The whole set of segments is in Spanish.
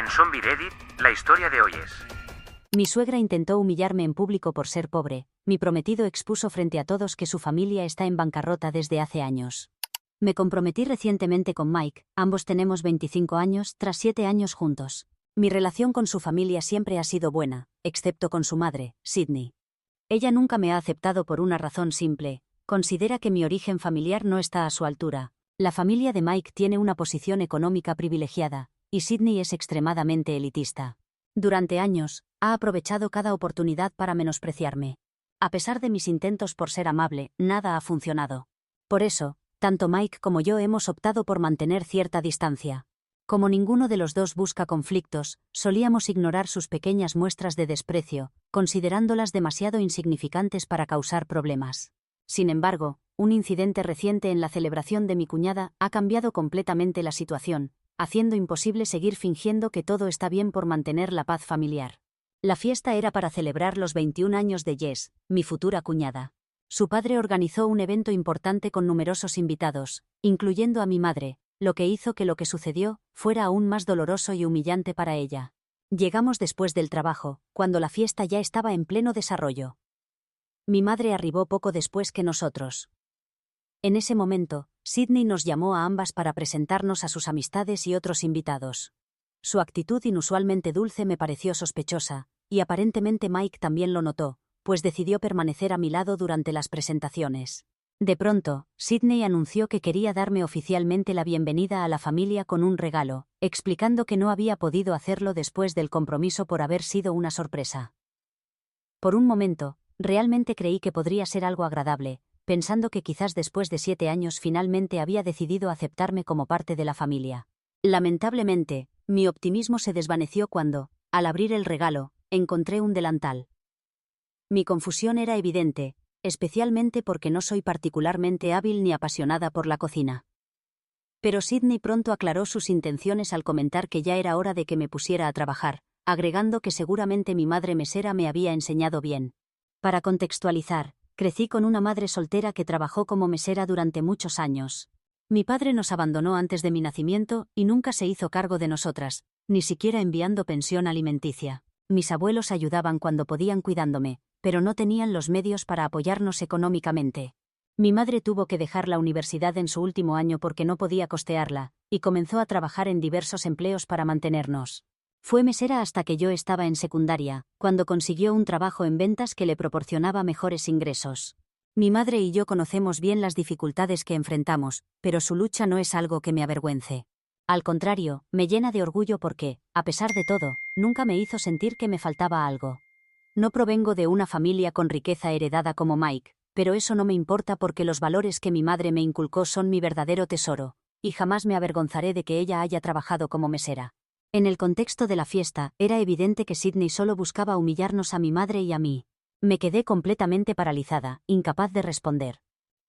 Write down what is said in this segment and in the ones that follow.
En Zombie Reddit, la historia de hoy es: Mi suegra intentó humillarme en público por ser pobre. Mi prometido expuso frente a todos que su familia está en bancarrota desde hace años. Me comprometí recientemente con Mike, ambos tenemos 25 años, tras 7 años juntos. Mi relación con su familia siempre ha sido buena, excepto con su madre, Sydney. Ella nunca me ha aceptado por una razón simple: considera que mi origen familiar no está a su altura. La familia de Mike tiene una posición económica privilegiada, y Sydney es extremadamente elitista. Durante años, ha aprovechado cada oportunidad para menospreciarme. A pesar de mis intentos por ser amable, nada ha funcionado. Por eso, tanto Mike como yo hemos optado por mantener cierta distancia. Como ninguno de los dos busca conflictos, solíamos ignorar sus pequeñas muestras de desprecio, considerándolas demasiado insignificantes para causar problemas. Sin embargo, un incidente reciente en la celebración de mi cuñada ha cambiado completamente la situación, haciendo imposible seguir fingiendo que todo está bien por mantener la paz familiar. La fiesta era para celebrar los 21 años de Jess, mi futura cuñada. Su padre organizó un evento importante con numerosos invitados, incluyendo a mi madre, lo que hizo que lo que sucedió fuera aún más doloroso y humillante para ella. Llegamos después del trabajo, cuando la fiesta ya estaba en pleno desarrollo. Mi madre arribó poco después que nosotros. En ese momento, Sydney nos llamó a ambas para presentarnos a sus amistades y otros invitados. Su actitud inusualmente dulce me pareció sospechosa, y aparentemente Mike también lo notó, pues decidió permanecer a mi lado durante las presentaciones. De pronto, Sydney anunció que quería darme oficialmente la bienvenida a la familia con un regalo, explicando que no había podido hacerlo después del compromiso por haber sido una sorpresa. Por un momento, realmente creí que podría ser algo agradable, pensando que quizás después de 7 años finalmente había decidido aceptarme como parte de la familia. Lamentablemente, mi optimismo se desvaneció cuando, al abrir el regalo, encontré un delantal. Mi confusión era evidente, especialmente porque no soy particularmente hábil ni apasionada por la cocina. Pero Sydney pronto aclaró sus intenciones al comentar que ya era hora de que me pusiera a trabajar, agregando que seguramente mi madre mesera me había enseñado bien. Para contextualizar, crecí con una madre soltera que trabajó como mesera durante muchos años. Mi padre nos abandonó antes de mi nacimiento y nunca se hizo cargo de nosotras, ni siquiera enviando pensión alimenticia. Mis abuelos ayudaban cuando podían cuidándome, pero no tenían los medios para apoyarnos económicamente. Mi madre tuvo que dejar la universidad en su último año porque no podía costearla, y comenzó a trabajar en diversos empleos para mantenernos. Fue mesera hasta que yo estaba en secundaria, cuando consiguió un trabajo en ventas que le proporcionaba mejores ingresos. Mi madre y yo conocemos bien las dificultades que enfrentamos, pero su lucha no es algo que me avergüence. Al contrario, me llena de orgullo porque, a pesar de todo, nunca me hizo sentir que me faltaba algo. No provengo de una familia con riqueza heredada como Mike, pero eso no me importa porque los valores que mi madre me inculcó son mi verdadero tesoro, y jamás me avergonzaré de que ella haya trabajado como mesera. En el contexto de la fiesta, era evidente que Sydney solo buscaba humillarnos a mi madre y a mí. Me quedé completamente paralizada, incapaz de responder.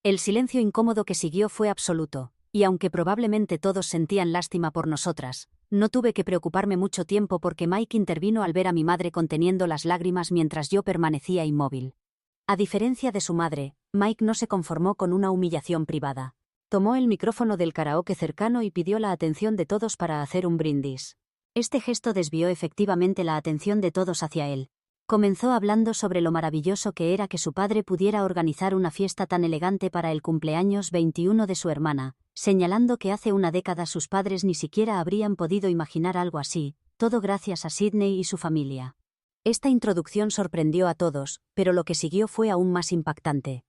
El silencio incómodo que siguió fue absoluto, y aunque probablemente todos sentían lástima por nosotras, no tuve que preocuparme mucho tiempo porque Mike intervino al ver a mi madre conteniendo las lágrimas mientras yo permanecía inmóvil. A diferencia de su madre, Mike no se conformó con una humillación privada. Tomó el micrófono del karaoke cercano y pidió la atención de todos para hacer un brindis. Este gesto desvió efectivamente la atención de todos hacia él. Comenzó hablando sobre lo maravilloso que era que su padre pudiera organizar una fiesta tan elegante para el cumpleaños 21 de su hermana, señalando que hace una década sus padres ni siquiera habrían podido imaginar algo así, todo gracias a Sydney y su familia. Esta introducción sorprendió a todos, pero lo que siguió fue aún más impactante.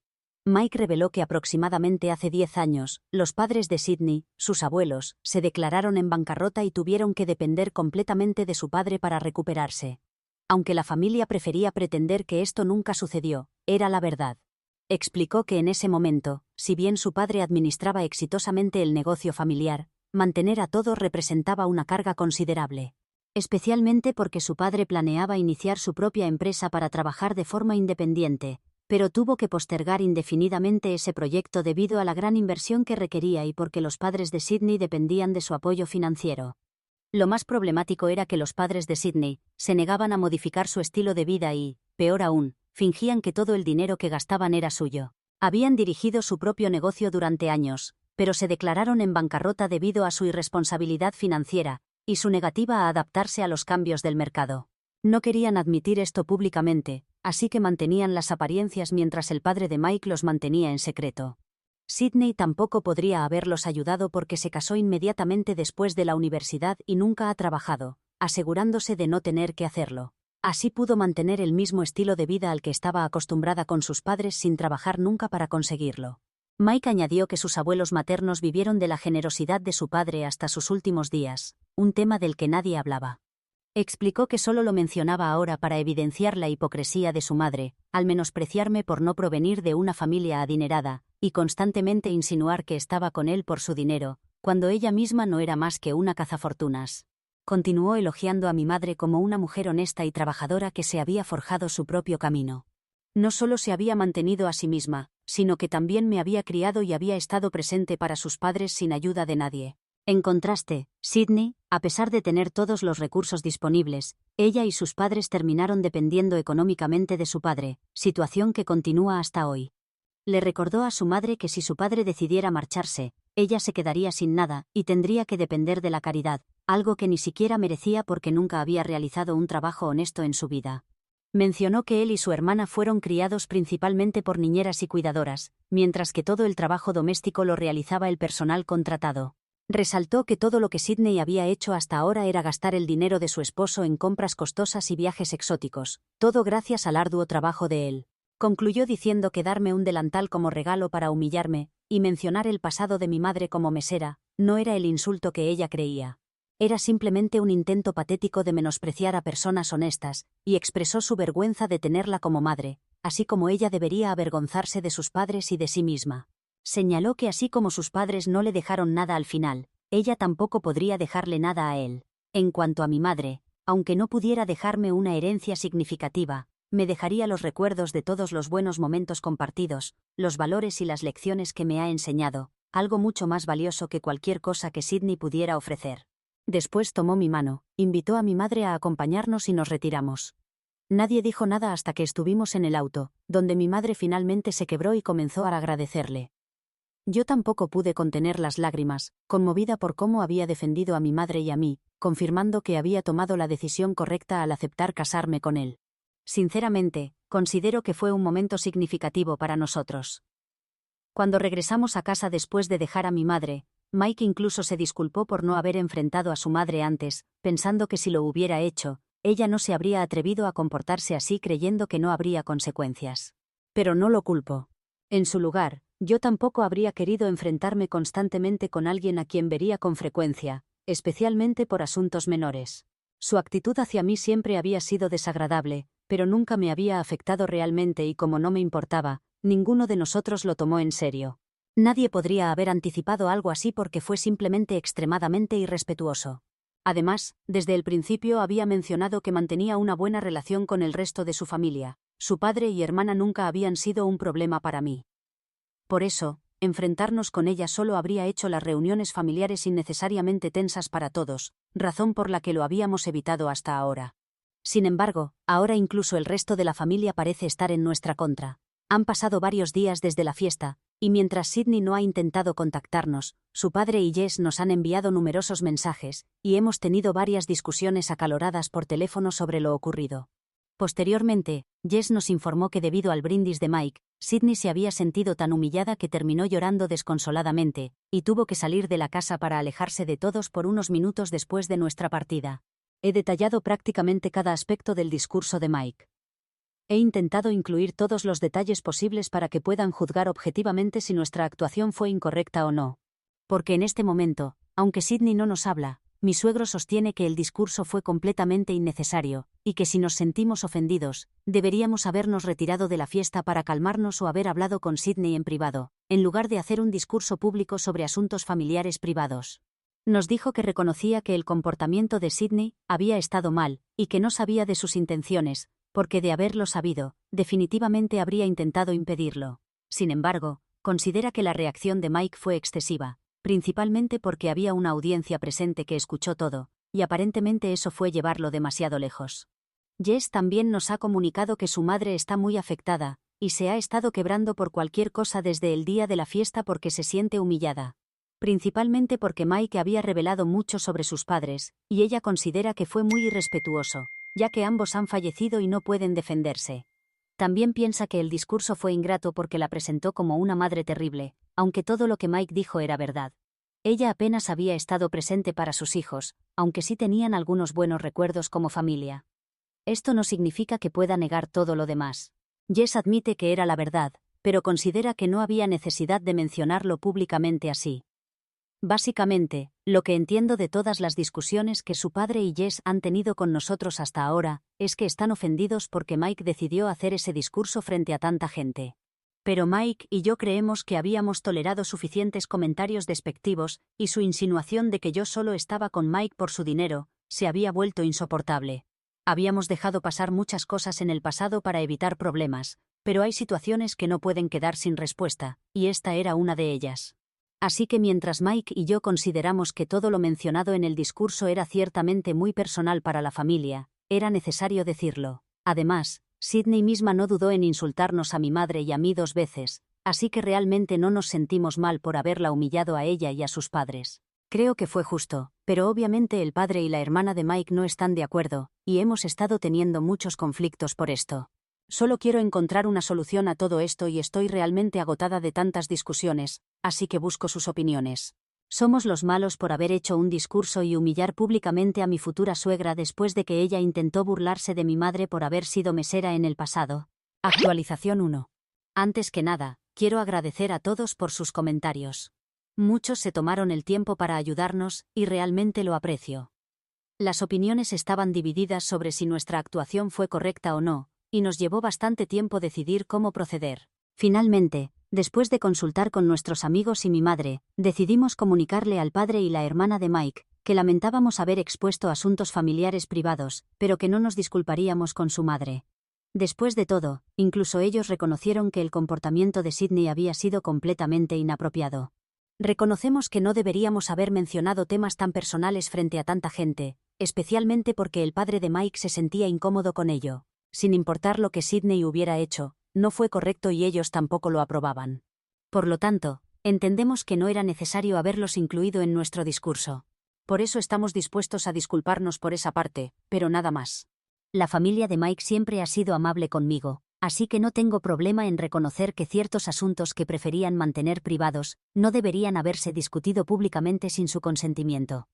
Mike reveló que aproximadamente hace 10 años, los padres de Sydney, sus abuelos, se declararon en bancarrota y tuvieron que depender completamente de su padre para recuperarse. Aunque la familia prefería pretender que esto nunca sucedió, era la verdad. Explicó que en ese momento, si bien su padre administraba exitosamente el negocio familiar, mantener a todos representaba una carga considerable. Especialmente porque su padre planeaba iniciar su propia empresa para trabajar de forma independiente, pero tuvo que postergar indefinidamente ese proyecto debido a la gran inversión que requería y porque los padres de Sydney dependían de su apoyo financiero. Lo más problemático era que los padres de Sydney se negaban a modificar su estilo de vida y, peor aún, fingían que todo el dinero que gastaban era suyo. Habían dirigido su propio negocio durante años, pero se declararon en bancarrota debido a su irresponsabilidad financiera, y su negativa a adaptarse a los cambios del mercado. No querían admitir esto públicamente, así que mantenían las apariencias mientras el padre de Mike los mantenía en secreto. Sydney tampoco podría haberlos ayudado porque se casó inmediatamente después de la universidad y nunca ha trabajado, asegurándose de no tener que hacerlo. Así pudo mantener el mismo estilo de vida al que estaba acostumbrada con sus padres sin trabajar nunca para conseguirlo. Mike añadió que sus abuelos maternos vivieron de la generosidad de su padre hasta sus últimos días, un tema del que nadie hablaba. Explicó que solo lo mencionaba ahora para evidenciar la hipocresía de su madre, al menospreciarme por no provenir de una familia adinerada, y constantemente insinuar que estaba con él por su dinero, cuando ella misma no era más que una cazafortunas. Continuó elogiando a mi madre como una mujer honesta y trabajadora que se había forjado su propio camino. No solo se había mantenido a sí misma, sino que también me había criado y había estado presente para sus padres sin ayuda de nadie. En contraste, Sydney, a pesar de tener todos los recursos disponibles, ella y sus padres terminaron dependiendo económicamente de su padre, situación que continúa hasta hoy. Le recordó a su madre que si su padre decidiera marcharse, ella se quedaría sin nada y tendría que depender de la caridad, algo que ni siquiera merecía porque nunca había realizado un trabajo honesto en su vida. Mencionó que él y su hermana fueron criados principalmente por niñeras y cuidadoras, mientras que todo el trabajo doméstico lo realizaba el personal contratado. Resaltó que todo lo que Sydney había hecho hasta ahora era gastar el dinero de su esposo en compras costosas y viajes exóticos, todo gracias al arduo trabajo de él. Concluyó diciendo que darme un delantal como regalo para humillarme, y mencionar el pasado de mi madre como mesera, no era el insulto que ella creía. Era simplemente un intento patético de menospreciar a personas honestas, y expresó su vergüenza de tenerla como madre, así como ella debería avergonzarse de sus padres y de sí misma. Señaló que así como sus padres no le dejaron nada al final, ella tampoco podría dejarle nada a él. En cuanto a mi madre, aunque no pudiera dejarme una herencia significativa, me dejaría los recuerdos de todos los buenos momentos compartidos, los valores y las lecciones que me ha enseñado, algo mucho más valioso que cualquier cosa que Sydney pudiera ofrecer. Después tomó mi mano, invitó a mi madre a acompañarnos y nos retiramos. Nadie dijo nada hasta que estuvimos en el auto, donde mi madre finalmente se quebró y comenzó a agradecerle. Yo tampoco pude contener las lágrimas, conmovida por cómo había defendido a mi madre y a mí, confirmando que había tomado la decisión correcta al aceptar casarme con él. Sinceramente, considero que fue un momento significativo para nosotros. Cuando regresamos a casa después de dejar a mi madre, Mike incluso se disculpó por no haber enfrentado a su madre antes, pensando que si lo hubiera hecho, ella no se habría atrevido a comportarse así creyendo que no habría consecuencias. Pero no lo culpo. En su lugar, yo tampoco habría querido enfrentarme constantemente con alguien a quien vería con frecuencia, especialmente por asuntos menores. Su actitud hacia mí siempre había sido desagradable, pero nunca me había afectado realmente y como no me importaba, ninguno de nosotros lo tomó en serio. Nadie podría haber anticipado algo así porque fue simplemente extremadamente irrespetuoso. Además, desde el principio había mencionado que mantenía una buena relación con el resto de su familia. Su padre y hermana nunca habían sido un problema para mí. Por eso, enfrentarnos con ella solo habría hecho las reuniones familiares innecesariamente tensas para todos, razón por la que lo habíamos evitado hasta ahora. Sin embargo, ahora incluso el resto de la familia parece estar en nuestra contra. Han pasado varios días desde la fiesta, y mientras Sydney no ha intentado contactarnos, su padre y Jess nos han enviado numerosos mensajes, y hemos tenido varias discusiones acaloradas por teléfono sobre lo ocurrido. Posteriormente, Jess nos informó que debido al brindis de Mike, Sydney se había sentido tan humillada que terminó llorando desconsoladamente, y tuvo que salir de la casa para alejarse de todos por unos minutos después de nuestra partida. He detallado prácticamente cada aspecto del discurso de Mike. He intentado incluir todos los detalles posibles para que puedan juzgar objetivamente si nuestra actuación fue incorrecta o no. Porque en este momento, aunque Sydney no nos habla, mi suegro sostiene que el discurso fue completamente innecesario, y que si nos sentimos ofendidos, deberíamos habernos retirado de la fiesta para calmarnos o haber hablado con Sydney en privado, en lugar de hacer un discurso público sobre asuntos familiares privados. Nos dijo que reconocía que el comportamiento de Sydney había estado mal, y que no sabía de sus intenciones, porque de haberlo sabido, definitivamente habría intentado impedirlo. Sin embargo, considera que la reacción de Mike fue excesiva, principalmente porque había una audiencia presente que escuchó todo, y aparentemente eso fue llevarlo demasiado lejos. Jess también nos ha comunicado que su madre está muy afectada, y se ha estado quebrando por cualquier cosa desde el día de la fiesta porque se siente humillada. principalmente porque Mike había revelado mucho sobre sus padres, y ella considera que fue muy irrespetuoso, ya que ambos han fallecido y no pueden defenderse. También piensa que el discurso fue ingrato porque la presentó como una madre terrible, aunque todo lo que Mike dijo era verdad. Ella apenas había estado presente para sus hijos, aunque sí tenían algunos buenos recuerdos como familia. Esto no significa que pueda negar todo lo demás. Jess admite que era la verdad, pero considera que no había necesidad de mencionarlo públicamente así. Básicamente, lo que entiendo de todas las discusiones que su padre y Jess han tenido con nosotros hasta ahora, es que están ofendidos porque Mike decidió hacer ese discurso frente a tanta gente. Pero Mike y yo creemos que habíamos tolerado suficientes comentarios despectivos, y su insinuación de que yo solo estaba con Mike por su dinero, se había vuelto insoportable. Habíamos dejado pasar muchas cosas en el pasado para evitar problemas, pero hay situaciones que no pueden quedar sin respuesta, y esta era una de ellas. Así que mientras Mike y yo consideramos que todo lo mencionado en el discurso era ciertamente muy personal para la familia, era necesario decirlo. Además, Sydney misma no dudó en insultarnos a mi madre y a mí 2 veces, así que realmente no nos sentimos mal por haberla humillado a ella y a sus padres. Creo que fue justo, pero obviamente el padre y la hermana de Mike no están de acuerdo, y hemos estado teniendo muchos conflictos por esto. Solo quiero encontrar una solución a todo esto y estoy realmente agotada de tantas discusiones, así que busco sus opiniones. Somos los malos por haber hecho un discurso y humillar públicamente a mi futura suegra después de que ella intentó burlarse de mi madre por haber sido mesera en el pasado. Actualización 1. Antes que nada, quiero agradecer a todos por sus comentarios. Muchos se tomaron el tiempo para ayudarnos, y realmente lo aprecio. Las opiniones estaban divididas sobre si nuestra actuación fue correcta o no, y nos llevó bastante tiempo decidir cómo proceder. Finalmente, después de consultar con nuestros amigos y mi madre, decidimos comunicarle al padre y la hermana de Mike, que lamentábamos haber expuesto asuntos familiares privados, pero que no nos disculparíamos con su madre. Después de todo, incluso ellos reconocieron que el comportamiento de Sydney había sido completamente inapropiado. Reconocemos que no deberíamos haber mencionado temas tan personales frente a tanta gente, especialmente porque el padre de Mike se sentía incómodo con ello. Sin importar lo que Sydney hubiera hecho, no fue correcto y ellos tampoco lo aprobaban. Por lo tanto, entendemos que no era necesario haberlos incluido en nuestro discurso. Por eso estamos dispuestos a disculparnos por esa parte, pero nada más. La familia de Mike siempre ha sido amable conmigo, así que no tengo problema en reconocer que ciertos asuntos que preferían mantener privados no deberían haberse discutido públicamente sin su consentimiento.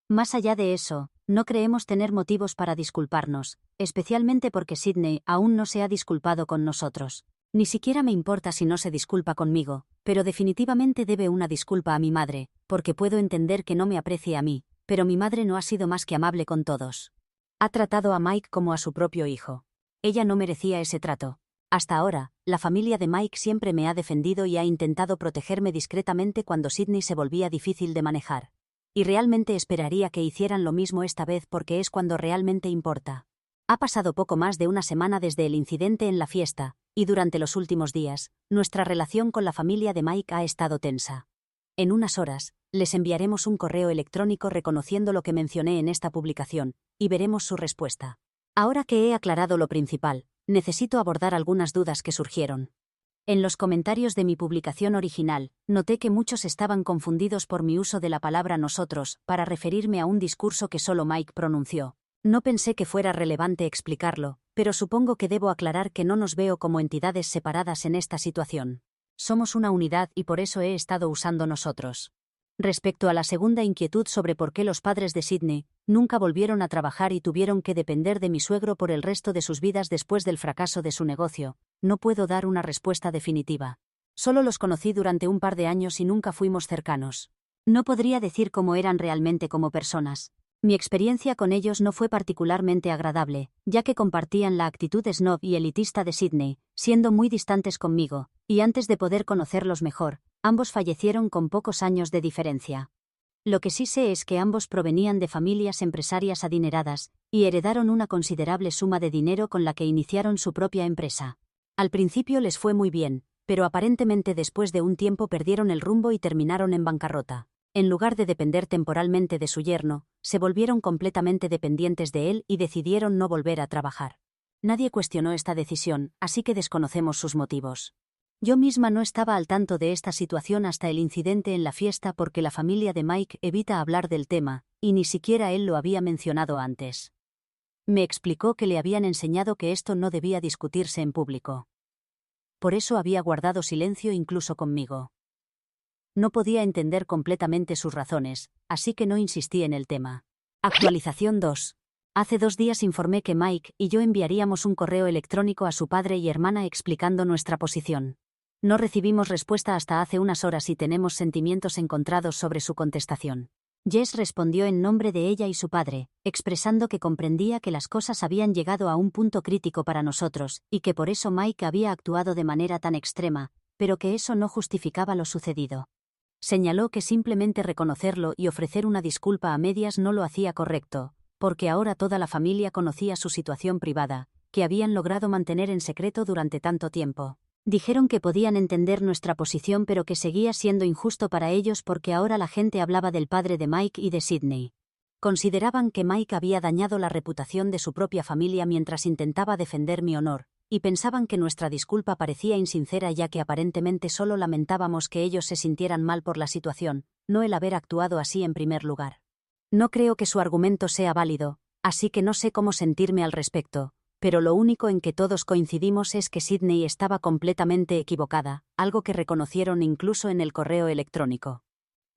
Más allá de eso, no creemos tener motivos para disculparnos, especialmente porque Sydney aún no se ha disculpado con nosotros. Ni siquiera me importa si no se disculpa conmigo, pero definitivamente debe una disculpa a mi madre, porque puedo entender que no me aprecie a mí, pero mi madre no ha sido más que amable con todos. Ha tratado a Mike como a su propio hijo. Ella no merecía ese trato. Hasta ahora, la familia de Mike siempre me ha defendido y ha intentado protegerme discretamente cuando Sydney se volvía difícil de manejar. Y realmente esperaría que hicieran lo mismo esta vez porque es cuando realmente importa. Ha pasado poco más de una semana desde el incidente en la fiesta, y durante los últimos días, nuestra relación con la familia de Mike ha estado tensa. En unas horas, les enviaremos un correo electrónico reconociendo lo que mencioné en esta publicación, y veremos su respuesta. Ahora que he aclarado lo principal, necesito abordar algunas dudas que surgieron. En los comentarios de mi publicación original, noté que muchos estaban confundidos por mi uso de la palabra nosotros para referirme a un discurso que solo Mike pronunció. No pensé que fuera relevante explicarlo, pero supongo que debo aclarar que no nos veo como entidades separadas en esta situación. Somos una unidad y por eso he estado usando nosotros. Respecto a la segunda inquietud sobre por qué los padres de Sydney nunca volvieron a trabajar y tuvieron que depender de mi suegro por el resto de sus vidas después del fracaso de su negocio, no puedo dar una respuesta definitiva. Solo los conocí durante un par de años y nunca fuimos cercanos. No podría decir cómo eran realmente como personas. Mi experiencia con ellos no fue particularmente agradable, ya que compartían la actitud snob y elitista de Sydney, siendo muy distantes conmigo, y antes de poder conocerlos mejor, ambos fallecieron con pocos años de diferencia. Lo que sí sé es que ambos provenían de familias empresarias adineradas, y heredaron una considerable suma de dinero con la que iniciaron su propia empresa. Al principio les fue muy bien, pero aparentemente después de un tiempo perdieron el rumbo y terminaron en bancarrota. En lugar de depender temporalmente de su yerno, se volvieron completamente dependientes de él y decidieron no volver a trabajar. Nadie cuestionó esta decisión, así que desconocemos sus motivos. Yo misma no estaba al tanto de esta situación hasta el incidente en la fiesta porque la familia de Mike evita hablar del tema, y ni siquiera él lo había mencionado antes. Me explicó que le habían enseñado que esto no debía discutirse en público. Por eso había guardado silencio incluso conmigo. No podía entender completamente sus razones, así que no insistí en el tema. Actualización 2. Hace 2 días informé que Mike y yo enviaríamos un correo electrónico a su padre y hermana explicando nuestra posición. No recibimos respuesta hasta hace unas horas y tenemos sentimientos encontrados sobre su contestación. Jess respondió en nombre de ella y su padre, expresando que comprendía que las cosas habían llegado a un punto crítico para nosotros, y que por eso Mike había actuado de manera tan extrema, pero que eso no justificaba lo sucedido. Señaló que simplemente reconocerlo y ofrecer una disculpa a medias no lo hacía correcto, porque ahora toda la familia conocía su situación privada, que habían logrado mantener en secreto durante tanto tiempo. Dijeron que podían entender nuestra posición pero que seguía siendo injusto para ellos porque ahora la gente hablaba del padre de Mike y de Sydney. Consideraban que Mike había dañado la reputación de su propia familia mientras intentaba defender mi honor, y pensaban que nuestra disculpa parecía insincera ya que aparentemente solo lamentábamos que ellos se sintieran mal por la situación, no el haber actuado así en primer lugar. No creo que su argumento sea válido, así que no sé cómo sentirme al respecto, pero lo único en que todos coincidimos es que Sydney estaba completamente equivocada, algo que reconocieron incluso en el correo electrónico.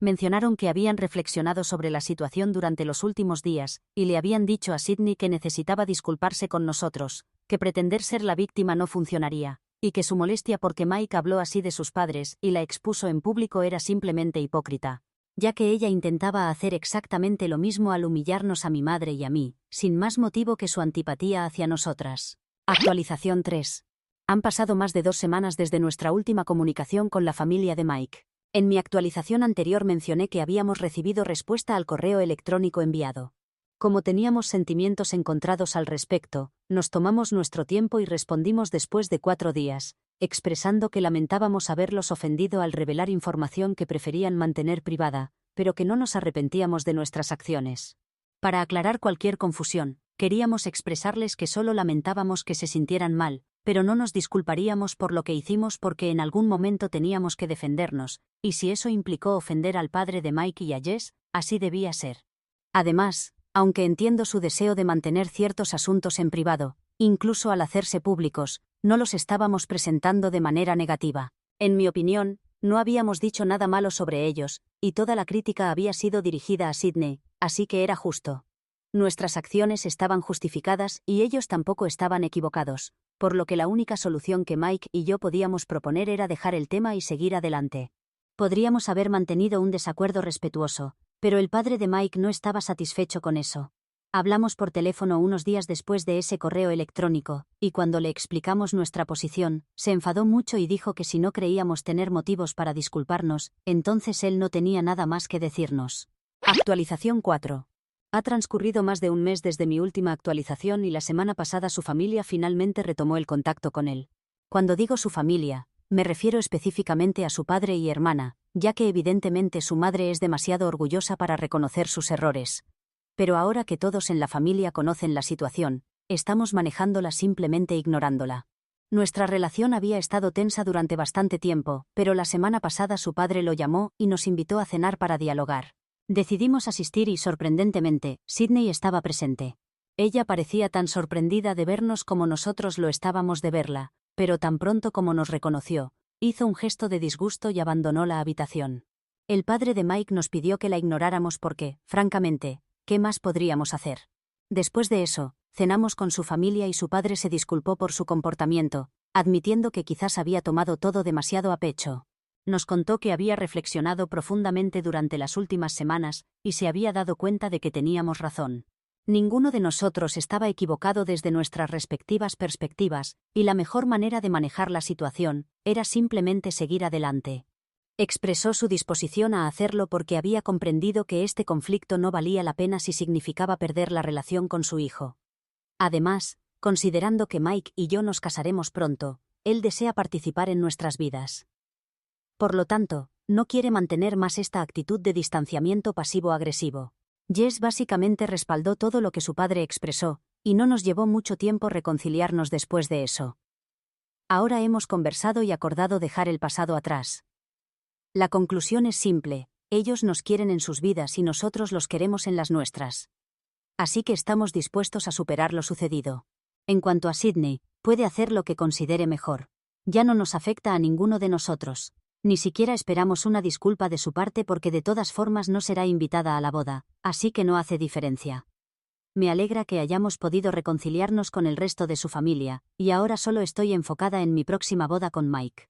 Mencionaron que habían reflexionado sobre la situación durante los últimos días, y le habían dicho a Sydney que necesitaba disculparse con nosotros, que pretender ser la víctima no funcionaría, y que su molestia porque Mike habló así de sus padres y la expuso en público era simplemente hipócrita, ya que ella intentaba hacer exactamente lo mismo al humillarnos a mi madre y a mí, sin más motivo que su antipatía hacia nosotras. Actualización 3. Han pasado más de 2 semanas desde nuestra última comunicación con la familia de Mike. En mi actualización anterior mencioné que habíamos recibido respuesta al correo electrónico enviado. Como teníamos sentimientos encontrados al respecto, nos tomamos nuestro tiempo y respondimos después de 4 días, expresando que lamentábamos haberlos ofendido al revelar información que preferían mantener privada, pero que no nos arrepentíamos de nuestras acciones. Para aclarar cualquier confusión, queríamos expresarles que solo lamentábamos que se sintieran mal, pero no nos disculparíamos por lo que hicimos porque en algún momento teníamos que defendernos, y si eso implicó ofender al padre de Mike y a Jess, así debía ser. Además, aunque entiendo su deseo de mantener ciertos asuntos en privado, incluso al hacerse públicos, no los estábamos presentando de manera negativa. En mi opinión, no habíamos dicho nada malo sobre ellos, y toda la crítica había sido dirigida a Sydney, así que era justo. Nuestras acciones estaban justificadas y ellos tampoco estaban equivocados, por lo que la única solución que Mike y yo podíamos proponer era dejar el tema y seguir adelante. Podríamos haber mantenido un desacuerdo respetuoso, pero el padre de Mike no estaba satisfecho con eso. Hablamos por teléfono unos días después de ese correo electrónico, y cuando le explicamos nuestra posición, se enfadó mucho y dijo que si no creíamos tener motivos para disculparnos, entonces él no tenía nada más que decirnos. Actualización 4. Ha transcurrido más de un mes desde mi última actualización y la semana pasada su familia finalmente retomó el contacto con él. Cuando digo su familia, me refiero específicamente a su padre y hermana, ya que evidentemente su madre es demasiado orgullosa para reconocer sus errores. Pero ahora que todos en la familia conocen la situación, estamos manejándola simplemente ignorándola. Nuestra relación había estado tensa durante bastante tiempo, pero la semana pasada su padre lo llamó y nos invitó a cenar para dialogar. Decidimos asistir y sorprendentemente, Sydney estaba presente. Ella parecía tan sorprendida de vernos como nosotros lo estábamos de verla, pero tan pronto como nos reconoció, hizo un gesto de disgusto y abandonó la habitación. El padre de Mike nos pidió que la ignoráramos porque, francamente, ¿qué más podríamos hacer? Después de eso, cenamos con su familia y su padre se disculpó por su comportamiento, admitiendo que quizás había tomado todo demasiado a pecho. Nos contó que había reflexionado profundamente durante las últimas semanas y se había dado cuenta de que teníamos razón. Ninguno de nosotros estaba equivocado desde nuestras respectivas perspectivas, y la mejor manera de manejar la situación era simplemente seguir adelante. Expresó su disposición a hacerlo porque había comprendido que este conflicto no valía la pena si significaba perder la relación con su hijo. Además, considerando que Mike y yo nos casaremos pronto, él desea participar en nuestras vidas. Por lo tanto, no quiere mantener más esta actitud de distanciamiento pasivo-agresivo. Jess básicamente respaldó todo lo que su padre expresó, y no nos llevó mucho tiempo reconciliarnos después de eso. Ahora hemos conversado y acordado dejar el pasado atrás. La conclusión es simple, ellos nos quieren en sus vidas y nosotros los queremos en las nuestras. Así que estamos dispuestos a superar lo sucedido. En cuanto a Sydney, puede hacer lo que considere mejor. Ya no nos afecta a ninguno de nosotros. Ni siquiera esperamos una disculpa de su parte porque de todas formas no será invitada a la boda, así que no hace diferencia. Me alegra que hayamos podido reconciliarnos con el resto de su familia, y ahora solo estoy enfocada en mi próxima boda con Mike.